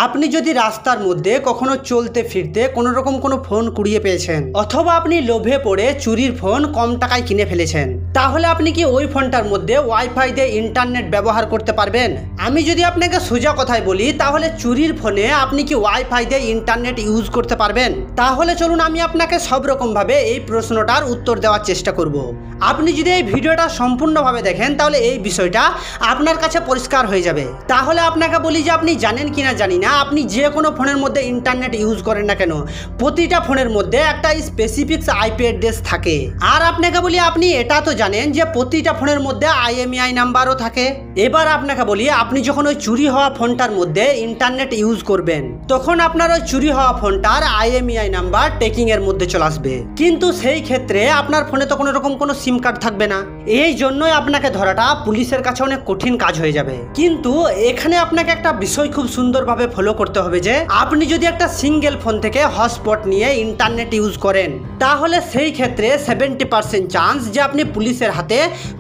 আপনি যদি রাস্তার মধ্যে কখনো চলতে ফিরতে কোনো রকম কোনো ফোন কুড়িয়ে পেয়েছেন অথবা আপনি লোভে পড়ে চুরির ফোন কম টাকায় কিনে ফেলেছেন, তাহলে আপনি কি ওই ফোনটার মধ্যে ওয়াইফাই দিয়ে ইন্টারনেট ব্যবহার করতে পারবেন? আমি যদি আপনাকে সোজা কথায় বলি, তাহলে চুরির ফোনে আপনি কি ওয়াইফাই দিয়ে ইন্টারনেট ইউজ করতে পারবেন? তাহলে চলুন আমি আপনাকে সব রকমভাবে এই প্রশ্নটার উত্তর দেওয়ার চেষ্টা করব। আপনি যদি এই ভিডিওটা সম্পূর্ণভাবে দেখেন তাহলে এই বিষয়টা আপনার কাছে পরিষ্কার হয়ে যাবে। তাহলে আপনাকে বলি যে আপনি জানেন কিনা জানি না, আপনি যে কোনো ফোনের মধ্যে ইন্টারনেট ইউজ করেন না কেন, প্রতিটা ফোনের মধ্যে একটা স্পেসিফিক আইপি অ্যাড্রেস থাকে। আর আপনাকে বলি, আপনি এটা তো জানেন যে প্রতিটা ফোনের মধ্যে IMEI নাম্বারও থাকে। এবার আপনাকে বলি, আপনি যখন ওই চুরি হওয়া ফোনটার মধ্যে ইন্টারনেট ইউজ করবেন, তখন আপনার ওই চুরি হওয়া ফোনটার IMEI নাম্বার টেকিং এর মধ্যে চলে আসবে। কিন্তু সেই ক্ষেত্রে আপনার ফোনে তো কোনো রকম কোনো সিম কার্ড থাকবে না। এই জন্যই আপনাকে ধরাটা পুলিশের কাছে অনেক কঠিন কাজ হয়ে যাবে। কিন্তু এখানে আপনাকে একটা বিষয় খুব সুন্দরভাবে ফলো করতে হবে যে আপনি যদি একটা সিঙ্গেল ফোন থেকে হটস্পট নিয়ে ইন্টারনেট ইউজ করেন, তাহলে সেই ক্ষেত্রে 70% চান্স যে আপনি পুলিশের হাতে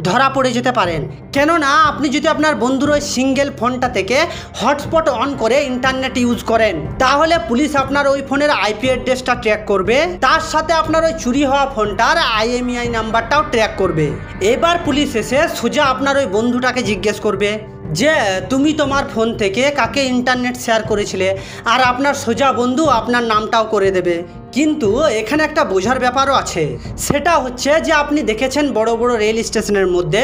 ধরা পড়ে যেতে পারেন। কেননা আপনি যদি আপনার বন্ধুর ওই সিঙ্গেল ফোনটা থেকে হটস্পট অন করে ইন্টারনেট ইউজ করেন, তাহলে পুলিশ আপনার ওই ফোনের আইপি অ্যাড্রেসটা ট্র্যাক করবে, তার সাথে আপনার ওই চুরি হওয়া ফোনটার IMEI নাম্বারটাও ট্র্যাক করবে। এবার পুলিশ এসে সোজা আপনার ওই বন্ধুটাকে জিজ্ঞেস করবে যে তুমি তোমার ফোন থেকে কাকে ইন্টারনেট শেয়ার করেছিলে, আর আপনার সোজা বন্ধু আপনার নামটাও করে দেবে। কিন্তু এখানে একটা বোঝার ব্যাপারও আছে, সেটা হচ্ছে যে আপনি দেখেছেন বড় বড় রেল স্টেশনের মধ্যে,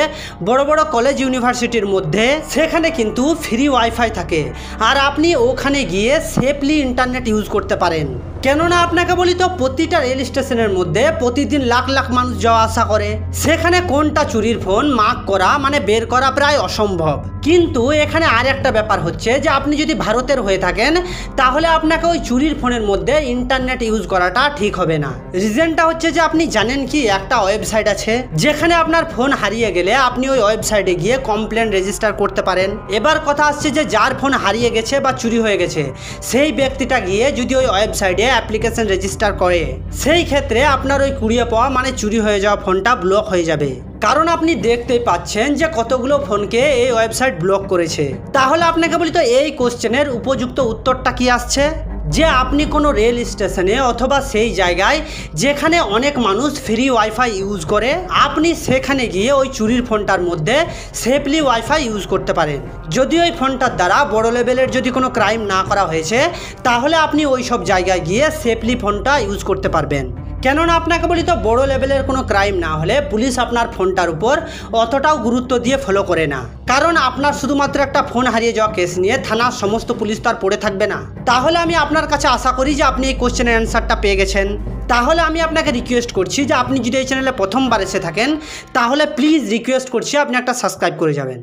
বড় বড় কলেজ ইউনিভার্সিটির মধ্যে সেখানে কিন্তু ফ্রি ওয়াইফাই থাকে, আর আপনি ওখানে গিয়ে সেফলি ইন্টারনেট ইউজ করতে পারেন। কেননা আপনাকে বলি তো, প্রতিটা রেল স্টেশনের মধ্যে প্রতিদিন লাখ লাখ মানুষ যাওয়া আসা করে, সেখানে কোনটা চুরির ফোন মার্ক করা মানে বের করা প্রায় অসম্ভব। কিন্তু এখানে আর একটা ব্যাপার হচ্ছে যে আপনি যদি ভারতের হয়ে থাকেন, তাহলে আপনাকে ওই চুরির ফোনের মধ্যে ইন্টারনেট ইউজ করাটা ঠিক হবে না। রিজনটা হচ্ছে যে আপনি জানেন কি, একটা ওয়েবসাইট আছে যেখানে আপনার ফোন হারিয়ে গেলে আপনি ওই ওয়েবসাইটে গিয়ে কমপ্লেন রেজিস্টার করতে পারেন। এবার কথা আসছে যে যার ফোন হারিয়ে গেছে বা চুরি হয়ে গেছে, সেই ব্যক্তিটা গিয়ে যদি ওই ওয়েবসাইটে অ্যাপ্লিকেশন রেজিস্টার করে, সেই ক্ষেত্রে আপনার ওই কুড়িয়ে পাওয়া মানে চুরি হয়ে যাওয়া ফোনটা ব্লক হয়ে যাবে। কারণ আপনি দেখতেই পাচ্ছেন যে কতগুলো ফোনকে এই ওয়েবসাইট ব্লক করেছে। তাহলে আপনাকে বলি তো, এই কোশ্চেনের উপযুক্ত উত্তরটা কি আসছে যে আপনি কোনো রেল স্টেশনে অথবা সেই জায়গায় যেখানে অনেক মানুষ ফ্রি ওয়াইফাই ইউজ করে, আপনি সেখানে গিয়ে ওই চুরির ফোনটার মধ্যে সেফলি ওয়াইফাই ইউজ করতে পারেন। যদি ওই ফোনটার দ্বারা বড় লেভেলের যদি কোনো ক্রাইম না করা হয়েছে, তাহলে আপনি ওই সব জায়গায় গিয়ে সেফলি ফোনটা ইউজ করতে পারবেন। কেননা আপনাকে বলি তো, বড় লেভেলের কোনো ক্রাইম না হলে পুলিশ আপনার ফোনটার উপর অতটাও গুরুত্ব দিয়ে ফলো করে না। কারণ আপনার শুধুমাত্র একটা ফোন হারিয়ে যাওয়া কেস নিয়ে থানার সমস্ত পুলিশ তো আর পড়ে থাকবে না। তাহলে আমি আপনার কাছে আশা করি যে আপনি এই কোশ্চেনের অ্যান্সারটা পেয়ে গেছেন। তাহলে আমি আপনাকে রিকোয়েস্ট করছি যে আপনি যদি এই চ্যানেলে প্রথমবার এসে থাকেন, তাহলে প্লিজ রিকোয়েস্ট করছি আপনি একটা সাবস্ক্রাইব করে যাবেন।